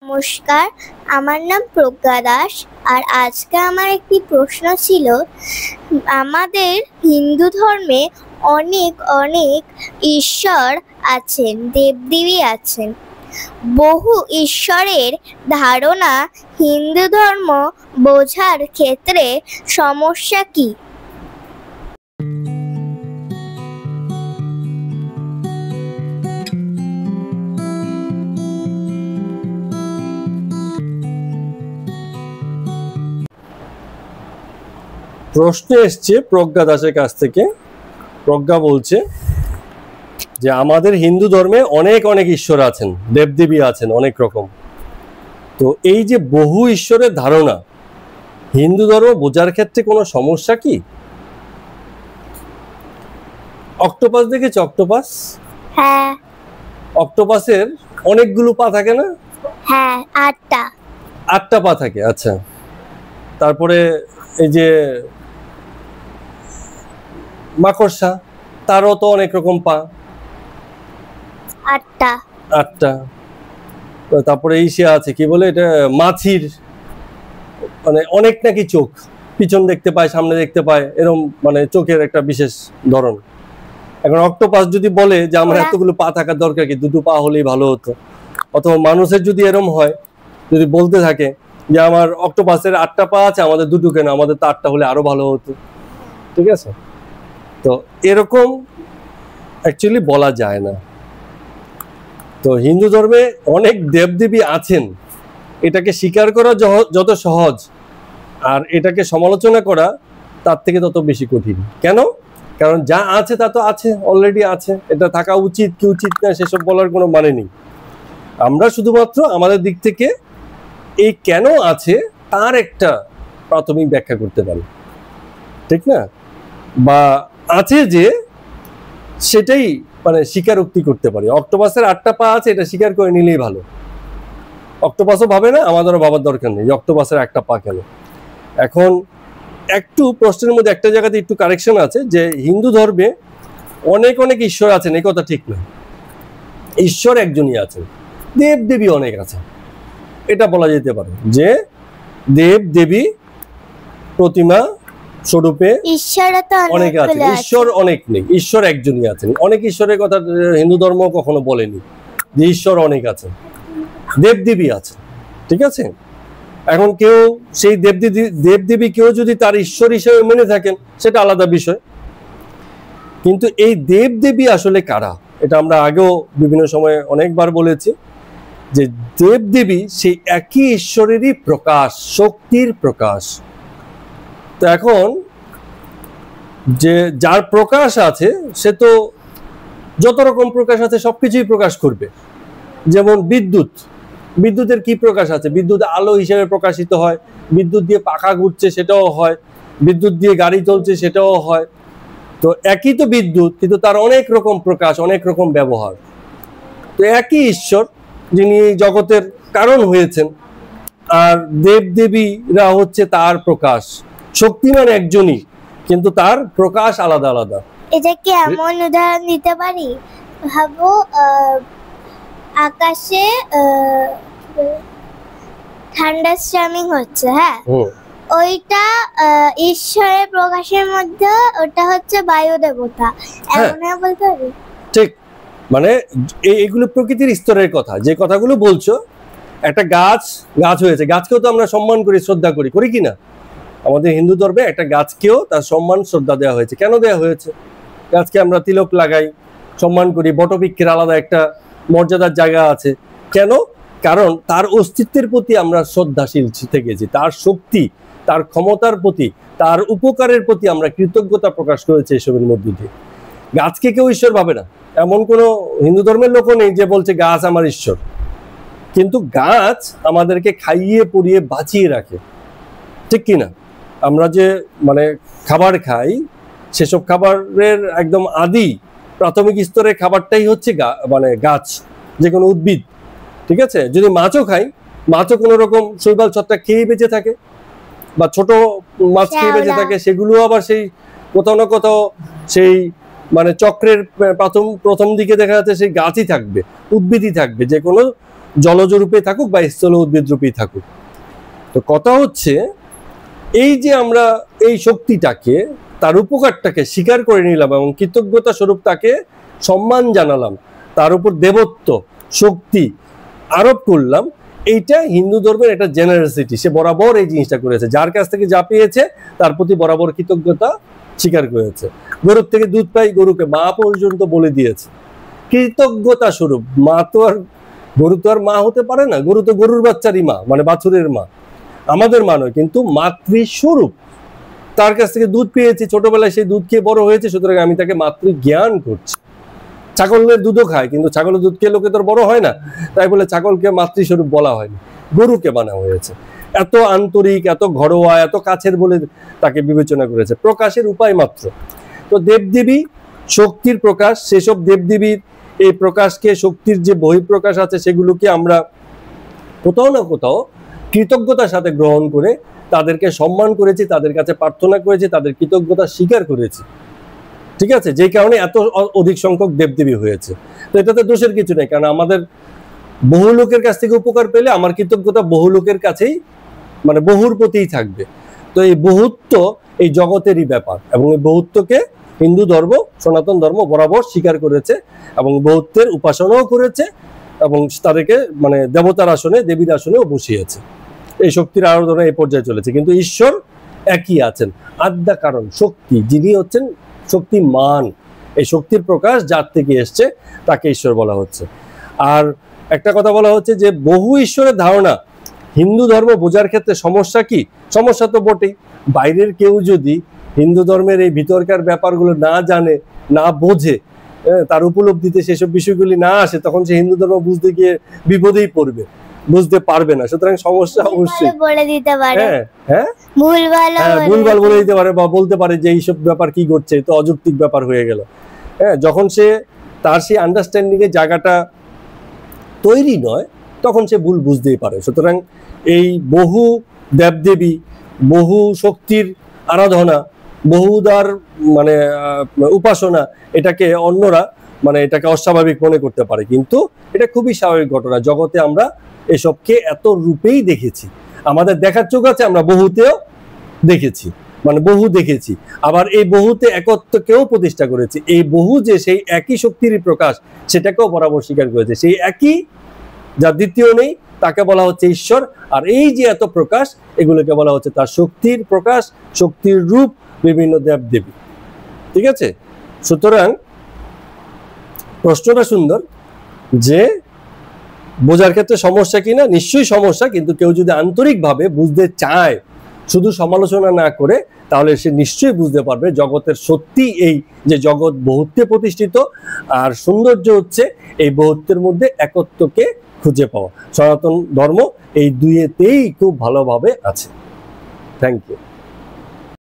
নমস্কার, আমার নাম প্রজ্ঞা দাস। আর আজকে আমার একটি প্রশ্ন ছিল, আমাদের হিন্দু ধর্মে অনেক অনেক ঈশ্বর আছেন, দেবদেবী আছেন। বহু ঈশ্বরের ধারণা হিন্দু ধর্ম বোঝার ক্ষেত্রে সমস্যা কি? প্রশ্ন এসছে প্রজ্ঞা দাসের কাছ থেকে। প্রজ্ঞা বলছে যে আমাদের হিন্দু ধর্মে অনেক অনেক ঈশ্বর আছেন, দেবদেবী আছেন অনেক রকম। তো এই যে বহু ঈশ্বরের ধারণা হিন্দু ধর্ম বোঝার ক্ষেত্রে কোনো সমস্যা কি? অক্টোপাস দেখেছ? অক্টোপাস, হ্যাঁ। অক্টোপাসের অনেকগুলো পা থাকে না? হ্যাঁ, 8টা পা থাকে। আচ্ছা, তারপরে এই যে মাকড়সা, তারও তো অনেক রকম পা, 8টা। তারপরে ইসে আছে, কি বলে এটা, মাছির মানে অনেক নাকি চোখ, পিছন দেখতে পায়, সামনে দেখতে পায়, এরকম মানে চোখের একটা বিশেষ ধরন। এখন অক্টোপাস যদি বলে যে আমার এতগুলো পা থাকার দরকার কি, 2টো পা হলেই ভালো হতো। অথবা মানুষের যদি এরকম হয়, যদি বলতে থাকে যে আমার অক্টোপাসের 8টা পা আছে, আমাদের 2টো কেন, আমাদের তো 8টা হলে আরো ভালো হতো। ঠিক আছে? তো এরকম অ্যাকচুয়ালি বলা যায় না। তো হিন্দু ধর্মে অনেক দেবদেবী আছেন, এটাকে স্বীকার করা যত সহজ, আর এটাকে সমালোচনা করা তার থেকে তত বেশি কঠিন। কেন? কারণ যা আছে তা তো আছে, অলরেডি আছে। এটা থাকা উচিত কি উচিত না সেসব বলার কোনো মানে নেই। আমরা শুধুমাত্র আমাদের দিক থেকে এই কেন আছে তার একটা প্রাথমিক ব্যাখ্যা করতে পারি, ঠিক না? বা আছে যে সেটাই মানে স্বীকারোক্তি করতে পারি। অক্টোপাসের 8টা পা আছে, এটা স্বীকার করে নিলেই ভালো। অক্টোপাসও ভাবে না, আমাদেরও ভাবার দরকার নেই অক্টোপাসের 1টা পা কেন। এখন একটু প্রশ্নের মধ্যে একটা জায়গাতে একটু কারেকশন আছে, যে হিন্দু ধর্মে অনেক অনেক ঈশ্বর আছেন এই কথা ঠিক না। ঈশ্বর একজনই আছেন, দেবদেবী অনেক আছে, এটা বলা যেতে পারে যে দেবদেবী প্রতিমা স্বরূপে অনেক আছে, ঈশ্বর অনেক নেই, ঈশ্বর একজনই আছেন। অনেক ঈশ্বরের কথা হিন্দু ধর্ম কখনো বলেনি যে ঈশ্বর অনেক আছে, দেবদেবী আছে। ঠিক আছে? এখন কেউ সেই দেবদেবী কেউ যদি তার ঈশ্বর হিসেবে মেনে থাকেন, সেটা আলাদা বিষয়। কিন্তু এই দেবদেবী আসলে কারা, এটা আমরা আগেও বিভিন্ন সময়ে অনেকবার বলেছি, যে দেবদেবী সেই একই ঈশ্বরেরই প্রকাশ, শক্তির প্রকাশ। তো এখন যে যার প্রকাশ আছে সে তো যত রকম প্রকাশ আছে সবকিছুই প্রকাশ করবে। যেমন বিদ্যুতের কি প্রকাশ আছে? বিদ্যুৎ আলো হিসেবে প্রকাশিত হয়, বিদ্যুৎ দিয়ে পাখা ঘুরছে সেটাও হয়, বিদ্যুৎ দিয়ে গাড়ি চলছে সেটাও হয়। তো একই তো বিদ্যুৎ, কিন্তু তার অনেক রকম প্রকাশ, অনেক রকম ব্যবহার। তো একই ঈশ্বর যিনি জগতের কারণ হয়েছেন, আর দেবদেবীরা হচ্ছে তার প্রকাশ। শক্তিমান একজনই, কিন্তু তার প্রকাশ আলাদা আলাদা। এটা কি এমন উদাহরণ দিতে পারি? ভাবো আকাশে থান্ডারস্টর্মিং হচ্ছে, হ্যাঁ, ওইটা ঈশ্বরের প্রকাশের মধ্যে, ওটা হচ্ছে বায়ু দেবতা, এমন বলতে হবে? ঠিক, মানে এইগুলো প্রকৃতির স্তরের কথা, যে কথাগুলো বলছো। একটা গাছ হয়েছে, গাছকেও তো আমরা সম্মান করি, শ্রদ্ধা করি, করি কিনা? আমাদের হিন্দু ধর্মে একটা গাছকেও তার সম্মান শ্রদ্ধা দেওয়া হয়েছে। কেন দেওয়া হয়েছে? গাছকে আমরা তিলক লাগাই, সম্মান করি, বটবৃক্ষের আলাদা একটা মর্যাদার জায়গা আছে। কেন? কারণ তার অস্তিত্বের প্রতি আমরা শ্রদ্ধাশীল থেকেছি, তার শক্তি, তার ক্ষমতার প্রতি, তার উপকারের প্রতি আমরা কৃতজ্ঞতা প্রকাশ করেছি এসবের মধ্য দিয়ে। গাছকে কেউ ঈশ্বর ভাবে না, এমন কোনো হিন্দু ধর্মের লোকও নেই যে বলছে গাছ আমার ঈশ্বর। কিন্তু গাছ আমাদেরকে খাইয়ে পরিয়ে বাঁচিয়ে রাখে, ঠিক কিনা? আমরা যে মানে খাবার খাই, সেসব খাবারের একদম আদি প্রাথমিক স্তরের খাবারটাই হচ্ছে মানে গাছ, যে কোনো উদ্ভিদ। ঠিক আছে? যদি মাছও খাই, মাছও কোনো রকম শৈবাল ছত্রাক খেয়ে বেঁচে থাকে, বা ছোট মাছ খেয়ে বেঁচে থাকে, সেগুলো আবার সেই কোথাও না কোথাও সেই মানে চক্রের প্রথম দিকে দেখা যাচ্ছে সেই গাছই থাকবে, উদ্ভিদই থাকবে, যে কোনো জলজ রূপে থাকুক বা স্থল উদ্ভিদ রূপেই থাকুক। তো কথা হচ্ছে এই যে আমরা এই শক্তিটাকে, তার উপকারটাকে স্বীকার করে নিলাম এবং কৃতজ্ঞতা স্বরূপ তাকে সম্মান জানালাম, তার উপর দেবত্ব শক্তি আরোপ করলাম, এইটা হিন্দু ধর্মের একটা জেনারেসিটি। সে বরাবর এই জিনিসটা করেছে, যার কাছ থেকে যা পেয়েছে তার প্রতি বরাবর কৃতজ্ঞতা স্বীকার করেছে। গরুর থেকে দুধ পাই, গরুকে মা পর্যন্ত বলে দিয়েছে কৃতজ্ঞতা স্বরূপ। মা তো আর, গরু তো আর মা হতে পারে না, গরু তো গরুর বাচ্চারই মা, মানে বাছুরের মা, আমাদের মা নয়, কিন্তু মাতৃস্বরূপ। তার কাছ থেকে দুধ পেয়েছি, ছোটবেলায় সেই দুধ খেয়ে বড় হয়েছে, সুতরাং আমি তাকে মাতৃ জ্ঞান করছি। ছাগলের দুধও খায়, কিন্তু ছাগলের দুধ খেয়ে লোকে তোর বড় হয় না, তাই বলে ছাগলকে মাতৃস্বরূপ বলা হয়নি, গরুকে বানা হয়েছে। এত আন্তরিক, এত ঘরোয়া, এত কাছের বলে তাকে বিবেচনা করেছে, প্রকাশের উপায় মাত্র। তো দেবদেবী শক্তির প্রকাশ, সেসব দেবদেবীর এই প্রকাশকে, শক্তির যে বহিঃপ্রকাশ আছে সেগুলোকে আমরা কোথাও না কোথাও কৃতজ্ঞতার সাথে গ্রহণ করে তাদেরকে সম্মান করেছি, তাদের কাছে প্রার্থনা করেছি, তাদের কৃতজ্ঞতা স্বীকার করেছি। ঠিক আছে, যেই কারণে এত অধিক সংখ্যক দেবদেবী হয়েছে। তো এটাতে দোষের কিছু নেই, কারণ আমাদের বহু লোকের কাছ থেকে উপকার পেলে আমার কৃতজ্ঞতা বহু লোকের কাছেই, মানে বহুর প্রতিই থাকবে। তো এই বহুত্ব এই জগতেরই ব্যাপার, এবং এই বহুত্বকে হিন্দু ধর্ম, সনাতন ধর্ম বরাবর স্বীকার করেছে এবং বহুত্বের উপাসনাও করেছে এবং তাদেরকে মানে দেবতার আসনে, দেবীর আসনেও বসিয়েছে। এই শক্তির আরাধনা এই পর্যায়ে চলেছে, কিন্তু ঈশ্বর একই আছেন, আদ্যা কারণ শক্তি, যিনি হচ্ছেন শক্তিমান। এই শক্তির প্রকাশ যার থেকে এসছে তাকে ঈশ্বর বলা হচ্ছে। আর একটা কথা বলা হচ্ছে যে বহু ঈশ্বরের ধারণা হিন্দু ধর্ম বোঝার ক্ষেত্রে সমস্যা কি? সমস্যা তো বটেই। বাইরের কেউ যদি হিন্দু ধর্মের এই ভিতরকার ব্যাপারগুলো না জানে, না বোঝে, তার উপলব্ধিতে সেসব বিষয়গুলি না আসে, তখন সে হিন্দু ধর্ম বুঝতে গিয়ে বিপদেই পড়বে, বুঝতে পারবে না। সুতরাং সমস্যা অবশ্যই বলে দিতে পারে, হ্যাঁ ভুলভাল বলে দিতে পারে, বা বলতে পারে যে এইসব ব্যাপার কি করছে, তো অযৌক্তিক ব্যাপার হয়ে গেল। হ্যাঁ, যখন সে তার সেই আন্ডারস্ট্যান্ডিং এর জায়গাটা তৈরি নয়, তখন সে ভুল বুঝতেই পারে। সুতরাং এই বহু দেবদেবী, বহু শক্তির আরাধনা, বহুদার মানে উপাসনা, এটাকে অন্যরা মানে এটাকে অস্বাভাবিক মনে করতে পারে, কিন্তু এটা খুবই স্বাভাবিক ঘটনা। জগতে আমরা এসবকে এত রূপেই দেখেছি, আমাদের দেখার চোখ আছে, আমরা বহুতেও দেখেছি, মানে বহু দেখেছি। আবার এই বহুতে একত্বকেও প্রতিষ্ঠা করেছি। এই বহু যে সেই একই শক্তিরই প্রকাশ, সেটাকেও বরাবর স্বীকার করেছে। সেই একই, যা দ্বিতীয় নেই, তাকে বলা হচ্ছে ঈশ্বর। আর এই যে এত প্রকাশ, এগুলোকে বলা হচ্ছে তার শক্তির প্রকাশ, শক্তির রূপ, বিভিন্ন দেবদেবী। ঠিক আছে, সুতরাং প্রশ্নটা সুন্দর যে বোঝার ক্ষেত্রে সমস্যা কিনা, নিশ্চয়ই সমস্যা, কিন্তু কেউ যদি আন্তরিকভাবে বুঝতে চায়, শুধু সমালোচনা না করে, তাহলে সে নিশ্চয়ই বুঝতে পারবে জগতের সত্যি এই যে জগৎ বহুত্বে প্রতিষ্ঠিত, আর সৌন্দর্য হচ্ছে এই বহুত্বের মধ্যে একত্বকে খুঁজে পাওয়া। সনাতন ধর্ম এই দুইয়েতেই খুব ভালোভাবে আছে। Thank you.